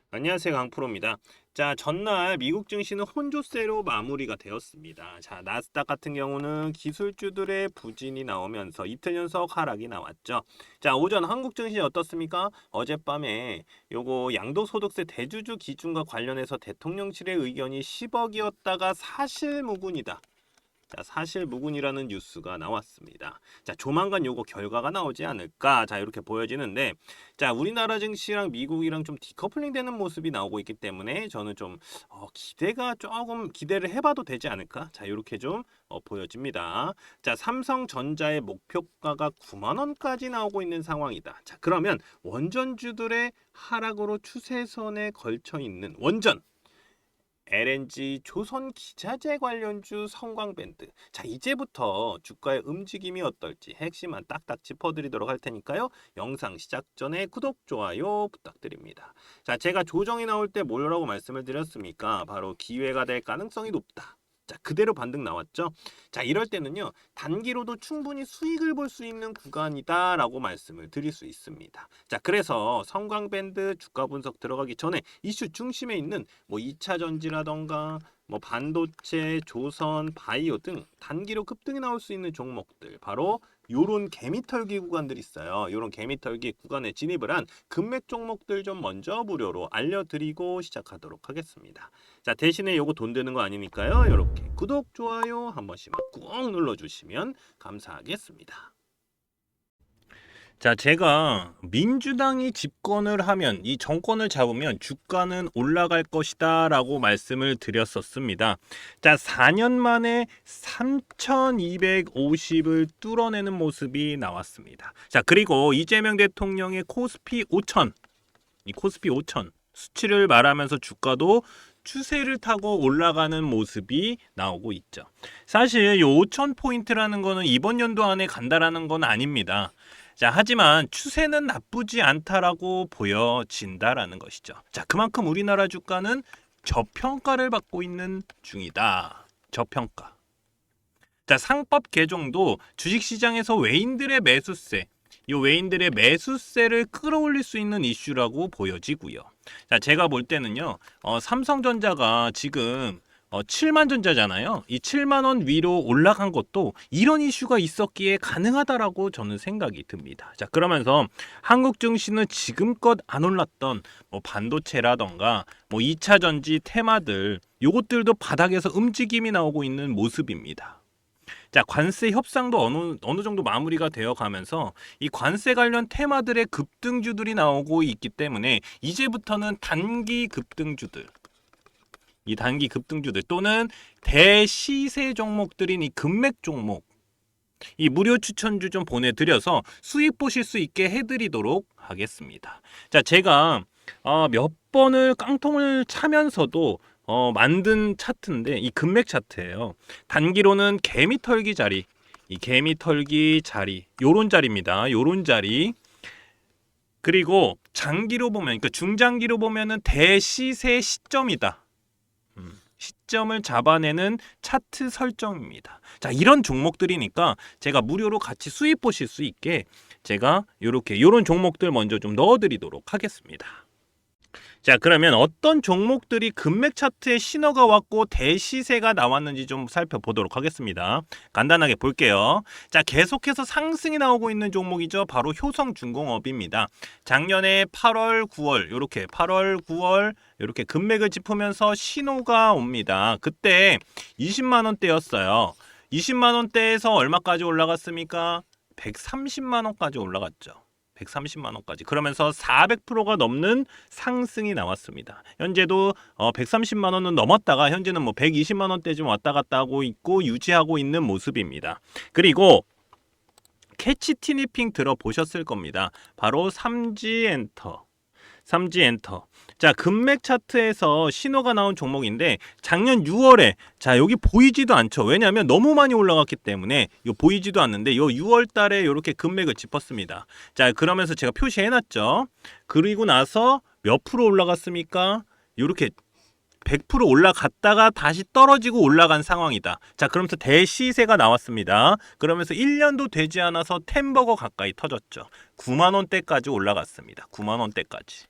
안녕하세요, 강프로입니다. 자, 전날 미국 증시는 혼조세로 마무리가 되었습니다. 자, 나스닥 같은 경우는 기술주들의 부진이 나오면서 이틀 연속 하락이 나왔죠. 자, 오전 한국 증시 어떻습니까? 어젯밤에 요거 양도소득세 대주주 기준과 관련해서 대통령실의 의견이 10억이었다가 사실무근이다. 자, 사실무근이라는 뉴스가 나왔습니다. 자, 조만간 요거 결과가 나오지 않을까? 자, 이렇게 보여지는데, 자, 우리나라 증시랑 미국이랑 좀 디커플링 되는 모습이 나오고 있기 때문에 저는 좀 기대가 조금 기대를 해봐도 되지 않을까? 자, 이렇게 좀 보여집니다. 자, 삼성전자의 목표가가 9만 원까지 나오고 있는 상황이다. 자, 그러면 원전주들의 하락으로 추세선에 걸쳐 있는 원전 LNG 조선 기자재 관련주 성광밴드. 자, 이제부터 주가의 움직임이 어떨지 핵심만 딱딱 짚어드리도록 할 테니까요. 영상 시작 전에 구독, 좋아요 부탁드립니다. 자, 제가 조정이 나올 때 뭐라고 말씀을 드렸습니까? 바로 기회가 될 가능성이 높다. 자, 그대로 반등 나왔죠. 자, 이럴 때는요, 단기로도 충분히 수익을 볼 수 있는 구간이다라고 말씀을 드릴 수 있습니다. 자, 그래서 성광밴드 주가 분석 들어가기 전에 이슈 중심에 있는 뭐 2차 전지라던가 뭐 반도체, 조선, 바이오 등 단기로 급등이 나올 수 있는 종목들, 바로 요런 개미털기 구간들 있어요. 요런 개미털기 구간에 진입을 한 금맥 종목들 좀 먼저 무료로 알려드리고 시작하도록 하겠습니다. 자, 대신에 요거 돈 드는 거 아니니까요. 요렇게 구독, 좋아요 한 번씩만 꾹 눌러주시면 감사하겠습니다. 자, 제가 민주당이 집권을 하면, 이 정권을 잡으면 주가는 올라갈 것이다 라고 말씀을 드렸었습니다. 자, 4년 만에 3250을 뚫어내는 모습이 나왔습니다. 자, 그리고 이재명 대통령의 코스피 5000, 이 코스피 5000 수치를 말하면서 주가도 추세를 타고 올라가는 모습이 나오고 있죠. 사실 이 5000포인트라는 거는 이번 연도 안에 간다라는 건 아닙니다. 자, 하지만 추세는 나쁘지 않다라고 보여진다라는 것이죠. 자, 그만큼 우리나라 주가는 저평가를 받고 있는 중이다. 저평가. 자, 상법 개정도 주식시장에서 외인들의 매수세, 이 외인들의 매수세를 끌어올릴 수 있는 이슈라고 보여지고요. 자, 제가 볼 때는요, 삼성전자가 지금 7만 전자잖아요. 이 7만 원 위로 올라간 것도 이런 이슈가 있었기에 가능하다라고 저는 생각이 듭니다. 자, 그러면서 한국 증시는 지금껏 안 올랐던 뭐 반도체라던가 뭐 2차 전지 테마들, 요것들도 바닥에서 움직임이 나오고 있는 모습입니다. 자, 관세 협상도 어느 정도 마무리가 되어 가면서 이 관세 관련 테마들의 급등주들이 나오고 있기 때문에 이제부터는 단기 급등주들, 이 단기 급등주들 또는 대시세 종목들인 이 금맥 종목, 이 무료 추천주 좀 보내드려서 수익 보실 수 있게 해드리도록 하겠습니다. 자, 제가 몇 번을 깡통을 차면서도 만든 차트인데, 이 금맥 차트예요. 단기로는 개미털기 자리, 이 개미털기 자리, 요런 자리입니다. 요런 자리. 그리고 장기로 보면, 그러니까 중장기로 보면은 대시세 시점이다. 시점을 잡아내는 차트 설정입니다. 자, 이런 종목들이니까 제가 무료로 같이 수익 보실 수 있게 제가 요런 종목들 먼저 좀 넣어드리도록 하겠습니다. 자, 그러면 어떤 종목들이 금맥 차트에 신호가 왔고 대시세가 나왔는지 좀 살펴보도록 하겠습니다. 간단하게 볼게요. 자, 계속해서 상승이 나오고 있는 종목이죠. 바로 효성중공업입니다. 작년에 8월, 9월 이렇게 8월, 9월 이렇게 금맥을 짚으면서 신호가 옵니다. 그때 20만 원대였어요. 20만 원대에서 얼마까지 올라갔습니까? 130만 원까지 올라갔죠. 130만 원까지. 그러면서 400%가 넘는 상승이 나왔습니다. 현재도 130만 원은 넘었다가 현재는 뭐 120만 원대 좀 왔다 갔다 하고 있고 유지하고 있는 모습입니다. 그리고 캐치 티니핑 들어보셨을 겁니다. 바로 삼지엔터. 자, 금맥 차트에서 신호가 나온 종목인데 작년 6월에 자, 여기 보이지도 않죠. 왜냐하면 너무 많이 올라갔기 때문에 요 보이지도 않는데 요 6월 달에 이렇게 금맥을 짚었습니다. 자, 그러면서 제가 표시해 놨죠. 그리고 나서 몇 프로 올라갔습니까? 요렇게 100% 올라갔다가 다시 떨어지고 올라간 상황이다. 자, 그러면서 대시세가 나왔습니다. 그러면서 1년도 되지 않아서 템버거 가까이 터졌죠. 9만 원대까지 올라갔습니다. 9만 원대까지.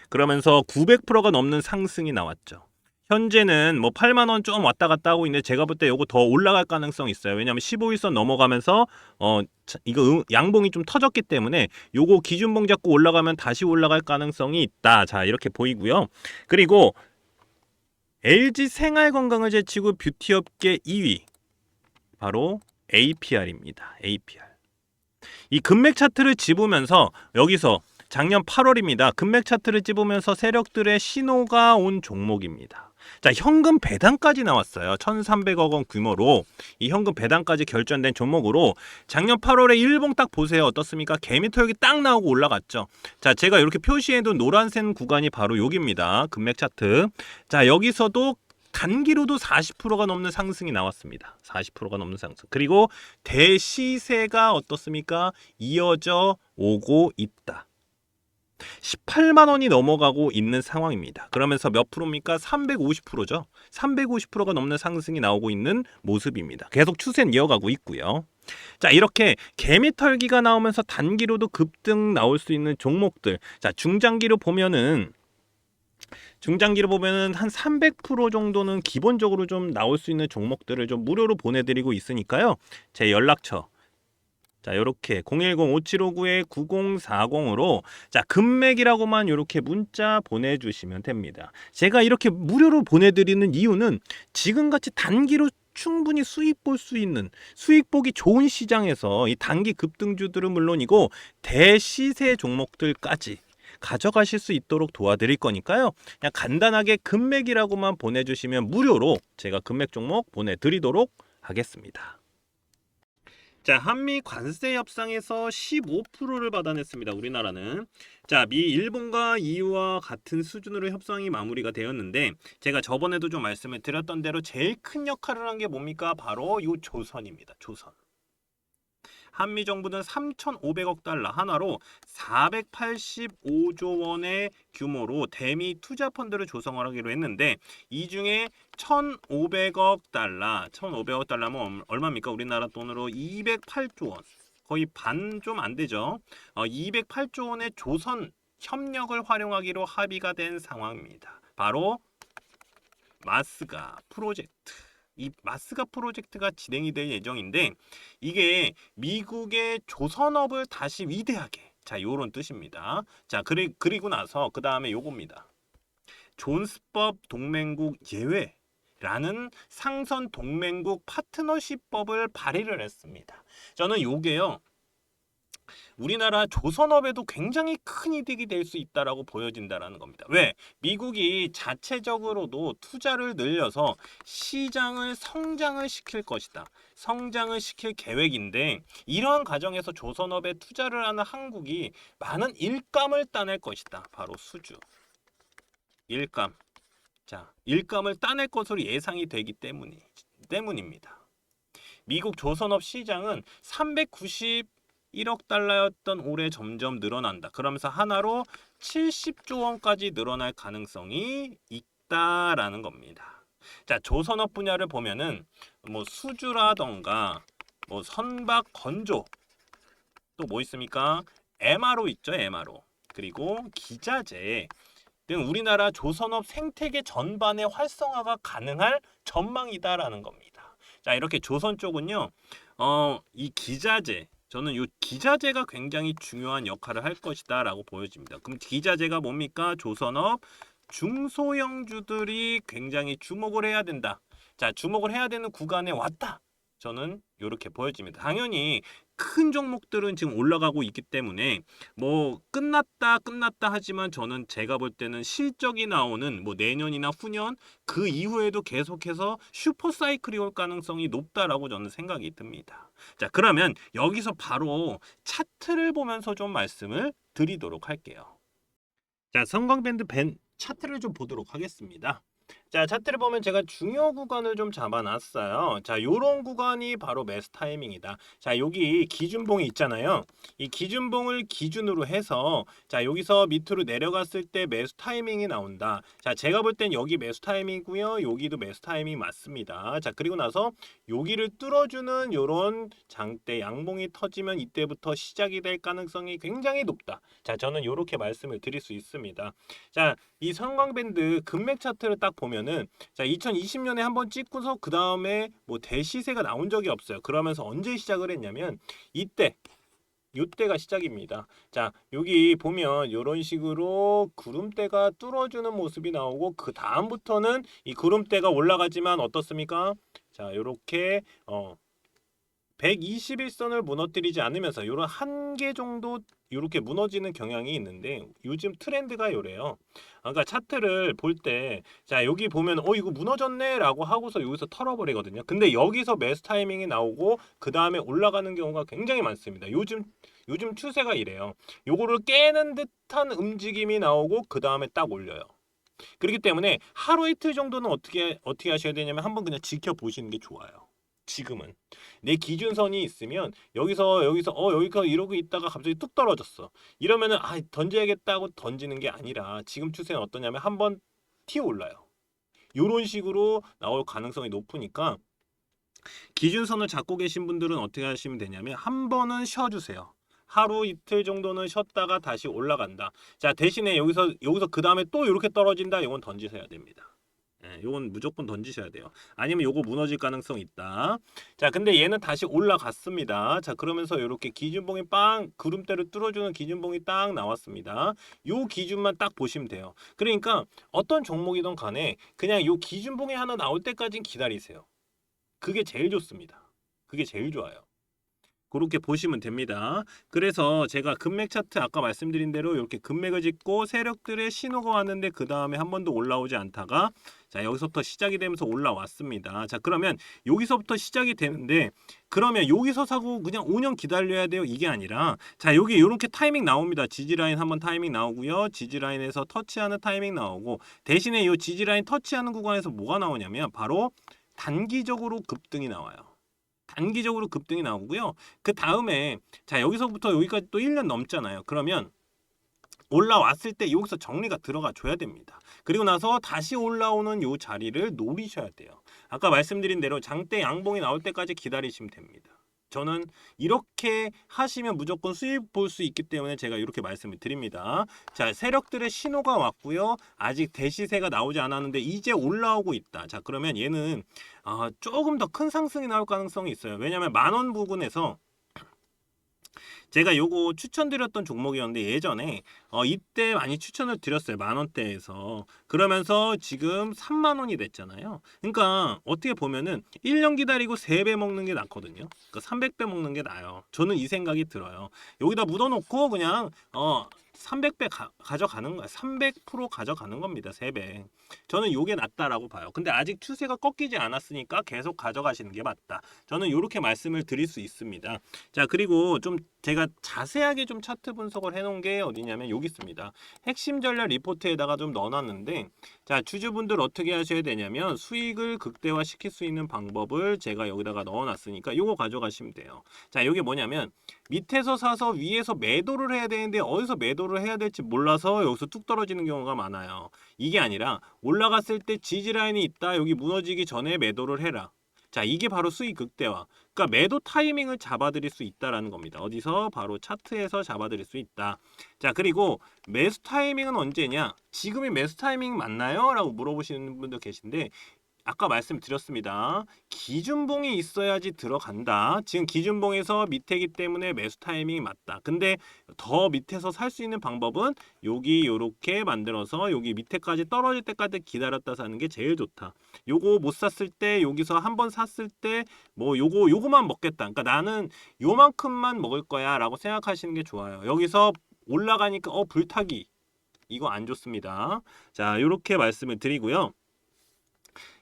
그러면서 900%가 넘는 상승이 나왔죠. 현재는 뭐 8만 원 좀 왔다 갔다 하고 있는데 제가 볼 때 요거 더 올라갈 가능성이 있어요. 왜냐하면 15일선 넘어가면서 이거 양봉이 좀 터졌기 때문에 요거 기준봉 잡고 올라가면 다시 올라갈 가능성이 있다. 자, 이렇게 보이고요. 그리고 LG 생활건강을 제치고 뷰티업계 2위 바로 APR입니다. APR. 이 금맥 차트를 집으면서 여기서 작년 8월입니다. 금맥 차트를 집으면서 세력들의 신호가 온 종목입니다. 자, 현금 배당까지 나왔어요. 1,300억 원 규모로 이 현금 배당까지 결정된 종목으로 작년 8월에 일봉 딱 보세요. 어떻습니까? 개미털기 딱 나오고 올라갔죠. 자, 제가 이렇게 표시해둔 노란색 구간이 바로 여기입니다. 금맥 차트. 자, 여기서도 단기로도 40%가 넘는 상승이 나왔습니다. 40%가 넘는 상승. 그리고 대시세가 어떻습니까? 이어져 오고 있다. 18만 원이 넘어가고 있는 상황입니다. 그러면서 몇 프로입니까? 350%죠. 350%가 넘는 상승이 나오고 있는 모습입니다. 계속 추세는 이어가고 있고요. 자, 이렇게 개미털기가 나오면서 단기로도 급등 나올 수 있는 종목들. 자, 중장기로 보면은 한 300% 정도는 기본적으로 좀 나올 수 있는 종목들을 좀 무료로 보내드리고 있으니까요. 제 연락처 자, 요렇게 010-5759-9040으로 자, 금맥이라고만 요렇게 문자 보내주시면 됩니다. 제가 이렇게 무료로 보내드리는 이유는 지금같이 단기로 충분히 수익 볼 수 있는 수익 보기 좋은 시장에서 이 단기 급등주들은 물론이고 대시세 종목들까지 가져가실 수 있도록 도와드릴 거니까요. 그냥 간단하게 금맥이라고만 보내주시면 무료로 제가 금맥 종목 보내드리도록 하겠습니다. 자, 한미 관세 협상에서 15%를 받아냈습니다. 우리나라는. 자, 미 일본과 EU와 같은 수준으로 협상이 마무리가 되었는데 제가 저번에도 좀 말씀을 드렸던 대로 제일 큰 역할을 한 게 뭡니까? 바로 요 조선입니다. 조선. 한미 정부는 3,500억 달러 하나로 485조 원의 규모로 대미 투자 펀드를 조성하기로 했는데 이 중에 1,500억 달러면 얼마입니까? 우리나라 돈으로 208조 원. 거의 반 좀 안 되죠. 208조 원의 조선 협력을 활용하기로 합의가 된 상황입니다. 바로 마스가 프로젝트. 이 마스가 프로젝트가 진행이 될 예정인데 이게 미국의 조선업을 다시 위대하게 자, 요런 뜻입니다. 자, 그리고 나서 그 다음에 요겁니다. 존스법 동맹국 예외라는 상선 동맹국 파트너십법을 발의를 했습니다. 저는 요게요. 우리나라 조선업에도 굉장히 큰 이득이 될 수 있다라고 보여진다라는 겁니다. 왜? 미국이 자체적으로도 투자를 늘려서 시장을 성장을 시킬 것이다. 성장을 시킬 계획인데 이러한 과정에서 조선업에 투자를 하는 한국이 많은 일감을 따낼 것이다. 바로 수주. 일감. 자, 일감을 따낼 것으로 예상이 되기 때문입니다. 미국 조선업 시장은 391억 달러였던 올해 점점 늘어난다. 그러면서 하나로 70조 원까지 늘어날 가능성이 있다라는 겁니다. 자, 조선업 분야를 보면은 뭐 수주라던가 뭐 선박 건조 또 뭐 있습니까? MRO 있죠, MRO. 그리고 기자재 등 우리나라 조선업 생태계 전반의 활성화가 가능할 전망이다라는 겁니다. 자, 이렇게 조선 쪽은요. 이 기자재 저는 이 기자재가 굉장히 중요한 역할을 할 것이다라고 보여집니다. 그럼 기자재가 뭡니까? 조선업 중소형주들이 굉장히 주목을 해야 된다. 자, 주목을 해야 되는 구간에 왔다. 저는 이렇게 보여집니다. 당연히 큰 종목들은 지금 올라가고 있기 때문에 뭐 끝났다 하지만 저는 제가 볼 때는 실적이 나오는 뭐 내년이나 후년 그 이후에도 계속해서 슈퍼 사이클이 올 가능성이 높다라고 저는 생각이 듭니다. 자, 그러면 여기서 바로 차트를 보면서 좀 말씀을 드리도록 할게요. 자, 성광밴드 차트를 좀 보도록 하겠습니다. 자, 차트를 보면 제가 중요 구간을 좀 잡아놨어요. 자, 요런 구간이 바로 매수 타이밍이다. 자, 여기 기준봉이 있잖아요. 이 기준봉을 기준으로 해서 자, 여기서 밑으로 내려갔을 때 매수 타이밍이 나온다. 자, 제가 볼 땐 여기 매수 타이밍이고요. 여기도 매수 타이밍 맞습니다. 자, 그리고 나서 여기를 뚫어주는 요런 장대 양봉이 터지면 이때부터 시작이 될 가능성이 굉장히 높다. 자, 저는 요렇게 말씀을 드릴 수 있습니다. 자, 이 성광밴드 금맥 차트를 딱 보면은 자 2020년에 한번 찍고서 그 다음에 뭐 대시세가 나온 적이 없어요. 그러면서 언제 시작을 했냐면 이때가 시작입니다. 자 여기 보면 이런 식으로 구름대가 뚫어주는 모습이 나오고 그 다음부터는 이 구름대가 올라가지만 어떻습니까? 자 요렇게 121선을 무너뜨리지 않으면서 이런 한 개 정도 이렇게 무너지는 경향이 있는데 요즘 트렌드가 요래요. 그러니까 차트를 볼 때 자 여기 보면 이거 무너졌네라고 하고서 여기서 털어버리거든요. 근데 여기서 매수 타이밍이 나오고 그 다음에 올라가는 경우가 굉장히 많습니다. 요즘 추세가 이래요. 요거를 깨는 듯한 움직임이 나오고 그 다음에 딱 올려요. 그렇기 때문에 하루 이틀 정도는 어떻게 하셔야 되냐면 한번 그냥 지켜보시는 게 좋아요. 지금은 내 기준선이 있으면 여기서 이러고 있다가 갑자기 뚝 떨어졌어. 이러면은 던져야겠다고 던지는 게 아니라 지금 추세는 어떠냐면 한번 튀어 올라요. 이런 식으로 나올 가능성이 높으니까 기준선을 잡고 계신 분들은 어떻게 하시면 되냐면 한 번은 쉬어주세요. 하루 이틀 정도는 쉬었다가 다시 올라간다. 자 대신에 여기서 그 다음에 또 이렇게 떨어진다. 이건 던지셔야 됩니다. 요건 무조건 던지셔야 돼요. 아니면 요거 무너질 가능성 있다. 자, 근데 얘는 다시 올라갔습니다. 자, 그러면서 이렇게 기준봉이 구름대를 뚫어주는 기준봉이 딱 나왔습니다. 요 기준만 딱 보시면 돼요. 그러니까 어떤 종목이든 간에 그냥 요 기준봉이 하나 나올 때까지 기다리세요. 그게 제일 좋습니다. 그게 제일 좋아요. 그렇게 보시면 됩니다. 그래서 제가 금맥 차트 아까 말씀드린 대로 이렇게 금맥을 짚고 세력들의 신호가 왔는데 그 다음에 한 번도 올라오지 않다가 자 여기서부터 시작이 되면서 올라왔습니다. 자 그러면 여기서부터 시작이 되는데 그러면 여기서 사고 그냥 5년 기다려야 돼요? 이게 아니라 자 여기 이렇게 타이밍 나옵니다. 지지라인 한번 타이밍 나오고요. 지지라인에서 터치하는 타이밍 나오고 대신에 이 지지라인 터치하는 구간에서 뭐가 나오냐면 바로 단기적으로 급등이 나와요. 단기적으로 급등이 나오고요. 그 다음에 자 여기서부터 여기까지 또 1년 넘잖아요. 그러면 올라왔을 때 여기서 정리가 들어가 줘야 됩니다. 그리고 나서 다시 올라오는 요 자리를 노리셔야 돼요. 아까 말씀드린 대로 장대 양봉이 나올 때까지 기다리시면 됩니다. 저는 이렇게 하시면 무조건 수익 볼 수 있기 때문에 제가 이렇게 말씀을 드립니다. 자, 세력들의 신호가 왔고요. 아직 대시세가 나오지 않았는데 이제 올라오고 있다. 자, 그러면 얘는 조금 더 큰 상승이 나올 가능성이 있어요. 왜냐하면 10,000원 부근에서 제가 요거 추천드렸던 종목이었는데 예전에 이때 많이 추천을 드렸어요. 10,000원대에서. 그러면서 지금 30,000원이 됐잖아요. 그러니까 어떻게 보면은 1년 기다리고 3배 먹는 게 낫거든요. 그러니까 300배 먹는 게 나아요. 저는 이 생각이 들어요. 여기다 묻어놓고 그냥 300배 가져가는 거야. 300% 가져가는 겁니다. 3배. 저는 요게 낫다라고 봐요. 근데 아직 추세가 꺾이지 않았으니까 계속 가져가시는 게 맞다. 저는 이렇게 말씀을 드릴 수 있습니다. 자, 그리고 좀 제가 자세하게 좀 차트 분석을 해놓은 게 어디냐면 여기 있습니다. 핵심 전략 리포트에다가 좀 넣어놨는데 자, 주주분들 어떻게 하셔야 되냐면 수익을 극대화시킬 수 있는 방법을 제가 여기다가 넣어놨으니까 요거 가져가시면 돼요. 자, 요게 뭐냐면 밑에서 사서 위에서 매도를 해야 되는데 어디서 매도를 해야 될지 몰라서 여기서 뚝 떨어지는 경우가 많아요. 이게 아니라 올라갔을 때 지지라인이 있다. 여기 무너지기 전에 매도를 해라. 자, 이게 바로 수익 극대화. 그러니까 매도 타이밍을 잡아드릴 수 있다라는 겁니다. 어디서? 바로 차트에서 잡아드릴 수 있다. 자, 그리고 매수 타이밍은 언제냐? 지금이 매수 타이밍 맞나요? 라고 물어보시는 분들 계신데 아까 말씀드렸습니다. 기준봉이 있어야지 들어간다. 지금 기준봉에서 밑에기 때문에 매수 타이밍이 맞다. 근데 더 밑에서 살 수 있는 방법은 여기 요렇게 만들어서 여기 밑에까지 떨어질 때까지 기다렸다 사는 게 제일 좋다. 요거 못 샀을 때 여기서 한번 샀을 때 뭐 요거만 먹겠다. 그러니까 나는 요만큼만 먹을 거야라고 생각하시는 게 좋아요. 여기서 올라가니까 불타기 이거 안 좋습니다. 자, 요렇게 말씀을 드리고요.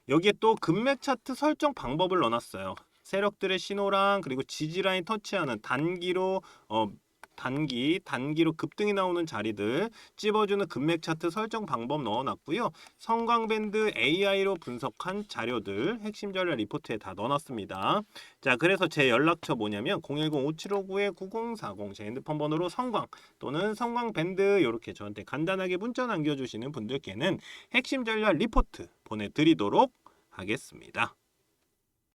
여기에 또 금맥 차트 설정 방법을 넣어놨어요. 세력들의 신호랑 그리고 지지라인 터치하는 단기로 단기로 급등이 나오는 자리들 찝어주는 금맥 차트 설정 방법 넣어놨고요. 성광밴드 AI로 분석한 자료들 핵심 전략 리포트에 다 넣어놨습니다. 자, 그래서 제 연락처 뭐냐면 010-5759-9040 제 핸드폰 번호로 성광 또는 성광밴드 이렇게 저한테 간단하게 문자 남겨주시는 분들께는 핵심 전략 리포트 보내드리도록 하겠습니다.